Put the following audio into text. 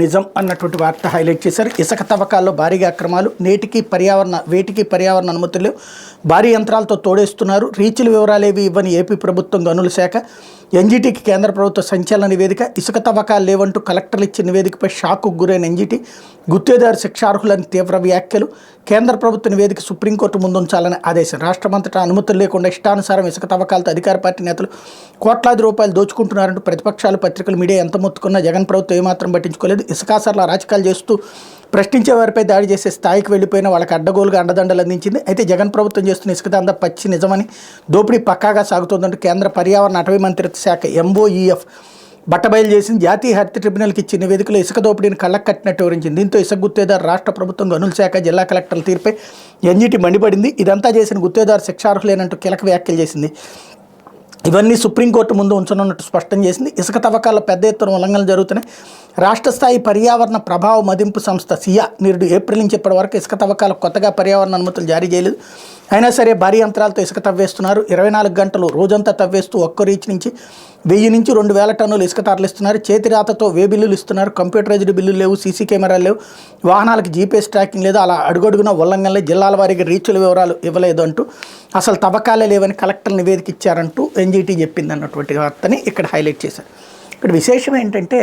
నిజం అన్నటువంటి వార్త హైలైట్ చేశారు. ఇసుక తవ్వకాల్లో భారీగా అక్రమాలు, వేటికి పర్యావరణ అనుమతులు, భారీ యంత్రాలతో తోడేస్తున్నారు. రీచ్ల వివరాలేవి ఇవ్వని ఏపీ ప్రభుత్వం గనుల శాఖ. ఎన్జీటీకి కేంద్ర ప్రభుత్వ సంచలన నివేదిక. ఇసుక తవ్వకాలు లేవంటూ కలెక్టర్లు ఇచ్చిన నివేదికపై షాక్కు గురైన ఎన్జీటీ. గుత్తేదారు శిక్షార్హులని తీవ్ర వ్యాఖ్యలు. కేంద్ర ప్రభుత్వ నివేదిక సుప్రీంకోర్టు ముందుంచాలని ఆదేశం. రాష్ట్రమంతటా అనుమతులు లేకుండా ఇష్టానుసారం ఇసుక తవ్వకాలతో అధికార పార్టీ నేతలు కోట్లాది రూపాయలు దోచుకుంటున్నారంటూ ప్రతిపక్షాలు, పత్రికలు, మీడియా ఎంత మొత్తుకున్నా జగన్ ప్రభుత్వం ఏమాత్రం పట్టించుకోలేదు. ఇసుకాసర్ల రాజకీయాలు చేస్తూ ప్రశ్నించే వారిపై దాడి చేసే స్థాయికి వెళ్ళిపోయిన వాళ్ళకి అడ్డగోలుగా అండదండలు అందించింది. అయితే జగన్ ప్రభుత్వం చేస్తున్న ఇసుక దందా పచ్చి నిజమని, దోపిడీ పక్కాగా సాగుతోందంటూ కేంద్ర పర్యావరణ అటవీ మంత్రిత్వ శాఖ MOEF బట్టబయలు చేసింది. జాతీయ హరిత ట్రిబ్యునల్కి ఇచ్చిన నివేదికలో ఇసుక దోపిడీని కళ్ళకు కట్టినట్టు వివరించింది. దీంతో ఇసుక గుత్తేదారు, రాష్ట్ర ప్రభుత్వం, గనుల శాఖ, జిల్లా కలెక్టర్ల తీరుపై ఎన్జీటీ మండిపడింది. ఇదంతా చేసిన గుత్తేదారు శిక్షార్హులేనంటూ కీలక వ్యాఖ్యలు చేసింది. ఇవన్నీ సుప్రీంకోర్టు ముందు ఉంచనున్నట్టు స్పష్టం చేసింది. ఇసుక తవ్వకాల్లో పెద్ద ఎత్తున ఉల్లంఘనలు జరుగుతున్నాయి. రాష్ట్ర స్థాయి పర్యావరణ ప్రభావ మదింపు సంస్థ సియా నిరుడు ఏప్రిల్ నుంచి ఇప్పటి వరకు ఇసుక తవ్వకాలకు కొత్తగా పర్యావరణ అనుమతులు జారీ చేయలేదు. అయినా సరే భారీ యంత్రాలతో ఇసుక తవ్వేస్తున్నారు. 24 గంటలు రోజంతా తవ్వేస్తూ ఒక్క రీచ్ నుంచి 1000 నుంచి 2000 టన్నులు ఇసుక తరలిస్తున్నారు. చేతి రాతతో బిల్లులు ఇస్తున్నారు. కంప్యూటరైజ్డ్ బిల్లులు లేవు, సీసీ కెమెరాలు లేవు, వాహనాలకు జీపీఎస్ ట్రాకింగ్ లేదు. అలా అడుగడుగున ఉల్లంఘనలే. జిల్లాల వారీగా రీచ్ల వివరాలు ఇవ్వలేదు అంటూ, అసలు తవ్వకాలే లేవని కలెక్టర్ నివేదిక ఇచ్చారంటూ ఎన్జీటీ చెప్పింది అన్నటువంటి వార్తని ఇక్కడ హైలైట్ చేశారు. ఇక్కడ విశేషం ఏంటంటే